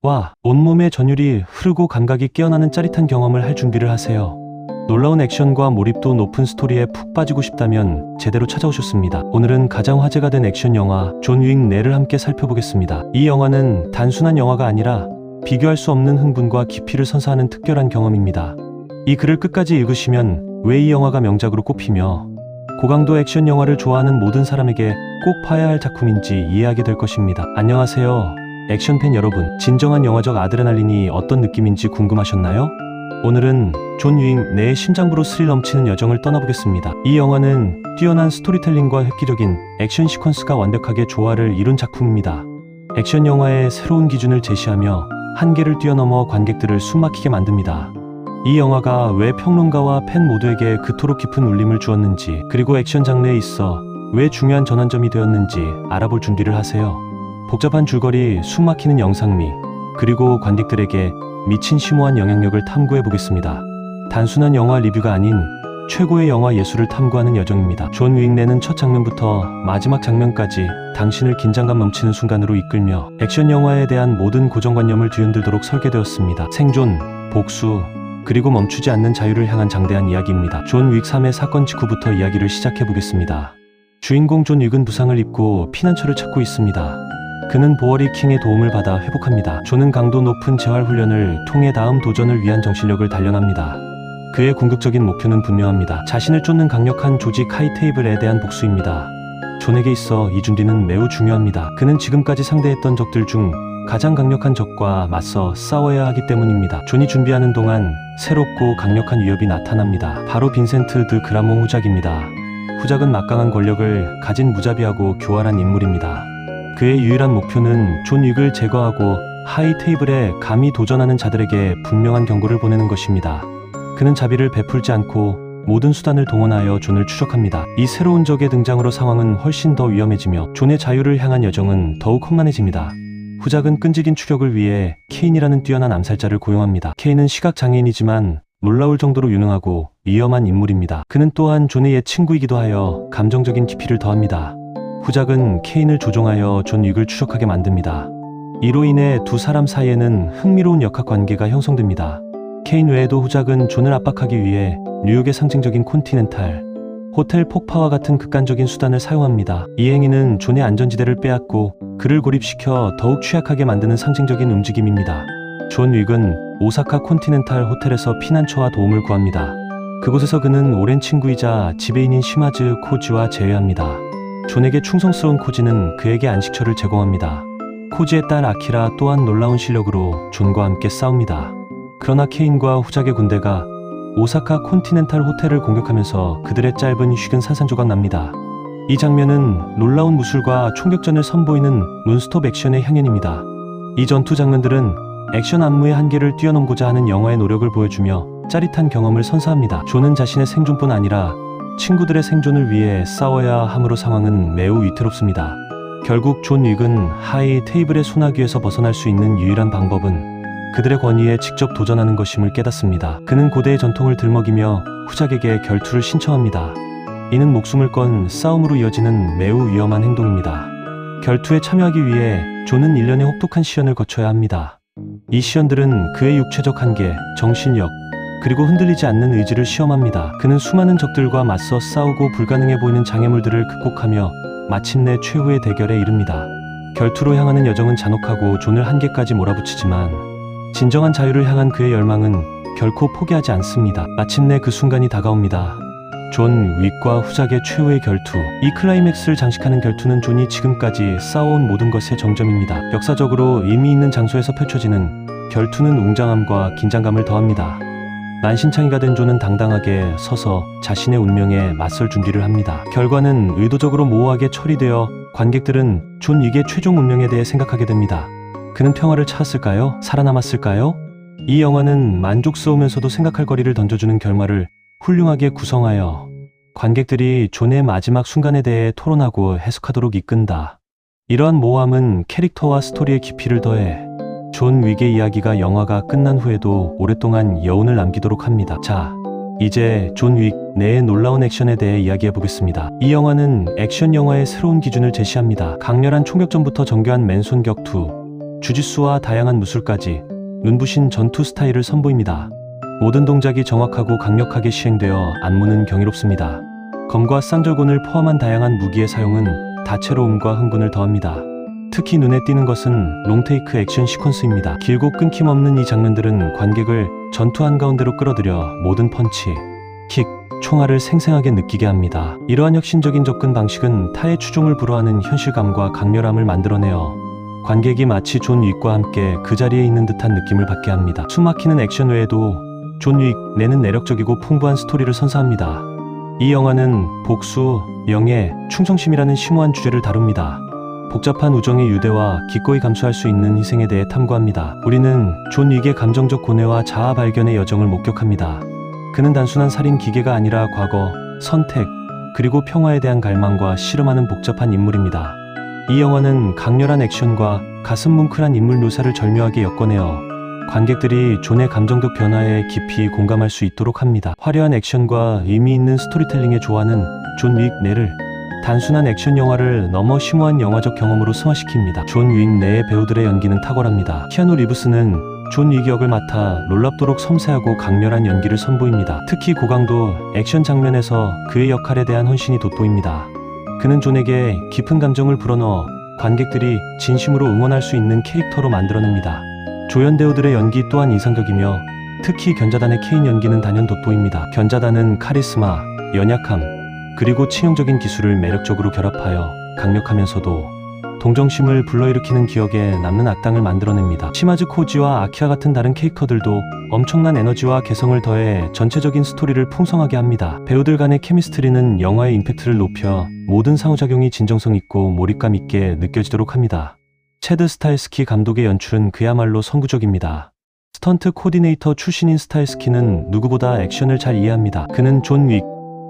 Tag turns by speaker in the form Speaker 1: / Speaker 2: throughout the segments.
Speaker 1: 와, 온몸에 전율이 흐르고 감각이 깨어나는 짜릿한 경험을 할 준비를 하세요. 놀라운 액션과 몰입도 높은 스토리에 푹 빠지고 싶다면 제대로 찾아오셨습니다. 오늘은 가장 화제가 된 액션 영화 존 윅 내를 함께 살펴보겠습니다. 이 영화는 단순한 영화가 아니라 비교할 수 없는 흥분과 깊이를 선사하는 특별한 경험입니다. 이 글을 끝까지 읽으시면 왜 이 영화가 명작으로 꼽히며 고강도 액션 영화를 좋아하는 모든 사람에게 꼭 봐야 할 작품인지 이해하게 될 것입니다. 안녕하세요. 액션팬 여러분, 진정한 영화적 아드레날린이 어떤 느낌인지 궁금하셨나요? 오늘은 존 윅 내의 심장부로 스릴 넘치는 여정을 떠나보겠습니다. 이 영화는 뛰어난 스토리텔링과 획기적인 액션 시퀀스가 완벽하게 조화를 이룬 작품입니다. 액션 영화의 새로운 기준을 제시하며 한계를 뛰어넘어 관객들을 숨막히게 만듭니다. 이 영화가 왜 평론가와 팬 모두에게 그토록 깊은 울림을 주었는지, 그리고 액션 장르에 있어 왜 중요한 전환점이 되었는지 알아볼 준비를 하세요. 복잡한 줄거리, 숨막히는 영상미, 그리고 관객들에게 미친 심오한 영향력을 탐구해 보겠습니다. 단순한 영화 리뷰가 아닌 최고의 영화 예술을 탐구하는 여정입니다. 존 윅 내는 첫 장면부터 마지막 장면까지 당신을 긴장감 넘치는 순간으로 이끌며 액션 영화에 대한 모든 고정관념을 뒤흔들도록 설계되었습니다. 생존, 복수, 그리고 멈추지 않는 자유를 향한 장대한 이야기입니다. 존 윅 3의 사건 직후부터 이야기를 시작해 보겠습니다. 주인공 존 윅은 부상을 입고 피난처를 찾고 있습니다. 그는 보어리 킹의 도움을 받아 회복합니다. 존은 강도 높은 재활훈련을 통해 다음 도전을 위한 정신력을 단련합니다. 그의 궁극적인 목표는 분명합니다. 자신을 쫓는 강력한 조직 하이테이블에 대한 복수입니다. 존에게 있어 이 준비는 매우 중요합니다. 그는 지금까지 상대했던 적들 중 가장 강력한 적과 맞서 싸워야 하기 때문입니다. 존이 준비하는 동안 새롭고 강력한 위협이 나타납니다. 바로 빈센트 드 그라몽 후작입니다. 후작은 막강한 권력을 가진 무자비하고 교활한 인물입니다. 그의 유일한 목표는 존 윅을 제거하고 하이 테이블에 감히 도전하는 자들에게 분명한 경고를 보내는 것입니다. 그는 자비를 베풀지 않고 모든 수단을 동원하여 존을 추적합니다. 이 새로운 적의 등장으로 상황은 훨씬 더 위험해지며 존의 자유를 향한 여정은 더욱 험난해집니다. 후작은 끈질긴 추격을 위해 케인이라는 뛰어난 암살자를 고용합니다. 케인은 시각장애인이지만 놀라울 정도로 유능하고 위험한 인물입니다. 그는 또한 존의 옛 친구이기도 하여 감정적인 깊이를 더합니다. 후작은 케인을 조종하여 존 윅을 추적하게 만듭니다. 이로 인해 두 사람 사이에는 흥미로운 역학관계가 형성됩니다. 케인 외에도 후작은 존을 압박하기 위해 뉴욕의 상징적인 콘티넨탈 호텔 폭파와 같은 극단적인 수단을 사용합니다. 이 행위는 존의 안전지대를 빼앗고 그를 고립시켜 더욱 취약하게 만드는 상징적인 움직임입니다. 존 윅은 오사카 콘티넨탈 호텔에서 피난처와 도움을 구합니다. 그곳에서 그는 오랜 친구이자 지배인인 시마즈 코지와 재회합니다. 존에게 충성스러운 코지는 그에게 안식처를 제공합니다. 코지의 딸 아키라 또한 놀라운 실력으로 존과 함께 싸웁니다. 그러나 케인과 후작의 군대가 오사카 콘티넨탈 호텔을 공격하면서 그들의 짧은 휴식은 산산조각 납니다. 이 장면은 놀라운 무술과 총격전을 선보이는 논스톱 액션의 향연입니다. 이 전투 장면들은 액션 안무의 한계를 뛰어넘고자 하는 영화의 노력을 보여주며 짜릿한 경험을 선사합니다. 존은 자신의 생존뿐 아니라 친구들의 생존을 위해 싸워야 하므로 상황은 매우 위태롭습니다. 결국 존 윅은 하이 테이블의 소나기에서 벗어날 수 있는 유일한 방법은 그들의 권위에 직접 도전하는 것임을 깨닫습니다. 그는 고대의 전통을 들먹이며 후작에게 결투를 신청합니다. 이는 목숨을 건 싸움으로 이어지는 매우 위험한 행동입니다. 결투에 참여하기 위해 존은 일련의 혹독한 시연을 거쳐야 합니다. 이 시연들은 그의 육체적 한계, 정신력, 그리고 흔들리지 않는 의지를 시험합니다. 그는 수많은 적들과 맞서 싸우고 불가능해 보이는 장애물들을 극복하며 마침내 최후의 대결에 이릅니다. 결투로 향하는 여정은 잔혹하고 존을 한계까지 몰아붙이지만 진정한 자유를 향한 그의 열망은 결코 포기하지 않습니다. 마침내 그 순간이 다가옵니다. 존 윅과 후작의 최후의 결투. 이 클라이맥스를 장식하는 결투는 존이 지금까지 싸워온 모든 것의 정점입니다. 역사적으로 의미 있는 장소에서 펼쳐지는 결투는 웅장함과 긴장감을 더합니다. 만신창이가 된 존은 당당하게 서서 자신의 운명에 맞설 준비를 합니다. 결과는 의도적으로 모호하게 처리되어 관객들은 존 윅의 최종 운명에 대해 생각하게 됩니다. 그는 평화를 찾았을까요? 살아남았을까요? 이 영화는 만족스러우면서도 생각할 거리를 던져주는 결말을 훌륭하게 구성하여 관객들이 존의 마지막 순간에 대해 토론하고 해석하도록 이끈다. 이러한 모호함은 캐릭터와 스토리의 깊이를 더해 존 윅의 이야기가 영화가 끝난 후에도 오랫동안 여운을 남기도록 합니다. 자, 이제 존 윅 내의 놀라운 액션에 대해 이야기해 보겠습니다. 이 영화는 액션 영화의 새로운 기준을 제시합니다. 강렬한 총격전부터 정교한 맨손 격투, 주짓수와 다양한 무술까지 눈부신 전투 스타일을 선보입니다. 모든 동작이 정확하고 강력하게 시행되어 안무는 경이롭습니다. 검과 쌍절곤을 포함한 다양한 무기의 사용은 다채로움과 흥분을 더합니다. 특히 눈에 띄는 것은 롱테이크 액션 시퀀스입니다. 길고 끊김없는 이 장면들은 관객을 전투 한가운데로 끌어들여 모든 펀치, 킥, 총알을 생생하게 느끼게 합니다. 이러한 혁신적인 접근 방식은 타의 추종을 불허하는 현실감과 강렬함을 만들어내어 관객이 마치 존 윅과 함께 그 자리에 있는 듯한 느낌을 받게 합니다. 숨막히는 액션 외에도 존 윅 내는 내력적이고 풍부한 스토리를 선사합니다. 이 영화는 복수, 영예, 충성심이라는 심오한 주제를 다룹니다. 복잡한 우정의 유대와 기꺼이 감수할 수 있는 희생에 대해 탐구합니다. 우리는 존 윅의 감정적 고뇌와 자아 발견의 여정을 목격합니다. 그는 단순한 살인 기계가 아니라 과거, 선택, 그리고 평화에 대한 갈망과 씨름하는 복잡한 인물입니다. 이 영화는 강렬한 액션과 가슴 뭉클한 인물 묘사를 절묘하게 엮어내어 관객들이 존의 감정적 변화에 깊이 공감할 수 있도록 합니다. 화려한 액션과 의미 있는 스토리텔링에 좋아하는 존 윅 내를 단순한 액션 영화를 넘어 심오한 영화적 경험으로 승화시킵니다. 존 윅 내의 배우들의 연기는 탁월합니다. 키아누 리브스는 존 윅 역을 맡아 놀랍도록 섬세하고 강렬한 연기를 선보입니다. 특히 고강도 액션 장면에서 그의 역할에 대한 헌신이 돋보입니다. 그는 존에게 깊은 감정을 불어넣어 관객들이 진심으로 응원할 수 있는 캐릭터로 만들어냅니다. 조연 배우들의 연기 또한 인상적이며 특히 견자단의 케인 연기는 단연 돋보입니다. 견자단은 카리스마, 연약함, 그리고 치명적인 기술을 매력적으로 결합하여 강력하면서도 동정심을 불러일으키는 기억에 남는 악당을 만들어냅니다. 시마즈 코지와 아키아 같은 다른 캐릭터들도 엄청난 에너지와 개성을 더해 전체적인 스토리를 풍성하게 합니다. 배우들 간의 케미스트리는 영화의 임팩트를 높여 모든 상호작용이 진정성 있고 몰입감 있게 느껴지도록 합니다. 체드 스타일스키 감독의 연출은 그야말로 선구적입니다. 스턴트 코디네이터 출신인 스타일스키는 누구보다 액션을 잘 이해합니다. 그는 존 윅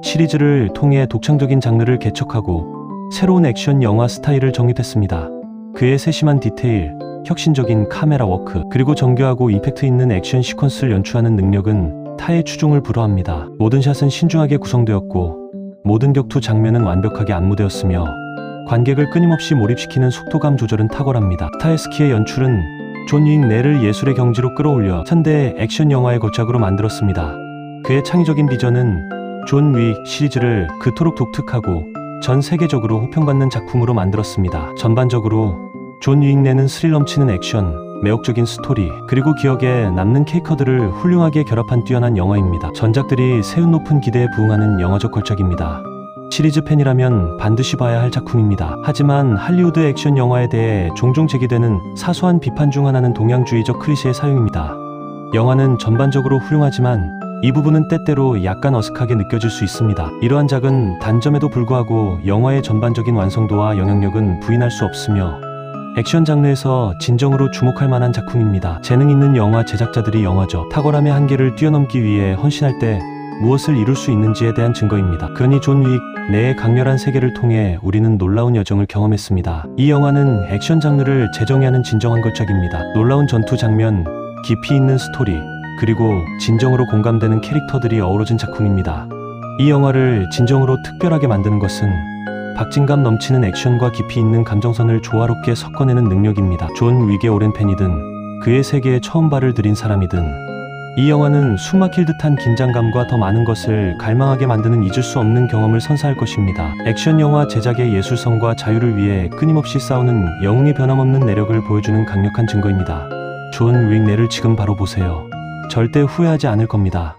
Speaker 1: 시리즈를 통해 독창적인 장르를 개척하고 새로운 액션 영화 스타일을 정립했습니다. 그의 세심한 디테일, 혁신적인 카메라 워크, 그리고 정교하고 임팩트 있는 액션 시퀀스를 연출하는 능력은 타의 추종을 불허합니다. 모든 샷은 신중하게 구성되었고 모든 격투 장면은 완벽하게 안무되었으며 관객을 끊임없이 몰입시키는 속도감 조절은 탁월합니다. 스타일스키의 연출은 존 윅 내를 예술의 경지로 끌어올려 현대 액션 영화의 걸작으로 만들었습니다. 그의 창의적인 비전은 존 윅 시리즈를 그토록 독특하고 전 세계적으로 호평받는 작품으로 만들었습니다. 전반적으로 존 윅 내는 스릴 넘치는 액션, 매혹적인 스토리, 그리고 기억에 남는 캐릭터들을 훌륭하게 결합한 뛰어난 영화입니다. 전작들이 세운 높은 기대에 부응하는 영화적 걸작입니다. 시리즈 팬이라면 반드시 봐야 할 작품입니다. 하지만 할리우드 액션 영화에 대해 종종 제기되는 사소한 비판 중 하나는 동양주의적 클리셰의 사용입니다. 영화는 전반적으로 훌륭하지만 이 부분은 때때로 약간 어색하게 느껴질 수 있습니다. 이러한 작은 단점에도 불구하고 영화의 전반적인 완성도와 영향력은 부인할 수 없으며 액션 장르에서 진정으로 주목할 만한 작품입니다. 재능 있는 영화 제작자들이 영화적 탁월함의 한계를 뛰어넘기 위해 헌신할 때 무엇을 이룰 수 있는지에 대한 증거입니다. 그러니 존 윅 내의 강렬한 세계를 통해 우리는 놀라운 여정을 경험했습니다. 이 영화는 액션 장르를 재정의하는 진정한 걸작입니다. 놀라운 전투 장면, 깊이 있는 스토리, 그리고 진정으로 공감되는 캐릭터들이 어우러진 작품입니다. 이 영화를 진정으로 특별하게 만드는 것은 박진감 넘치는 액션과 깊이 있는 감정선을 조화롭게 섞어내는 능력입니다. 존 윅의 오랜 팬이든 그의 세계에 처음 발을 들인 사람이든 이 영화는 숨막힐 듯한 긴장감과 더 많은 것을 갈망하게 만드는 잊을 수 없는 경험을 선사할 것입니다. 액션 영화 제작의 예술성과 자유를 위해 끊임없이 싸우는 영웅의 변함없는 내력을 보여주는 강력한 증거입니다. 존 윅 내를 지금 바로 보세요. 절대 후회하지 않을 겁니다.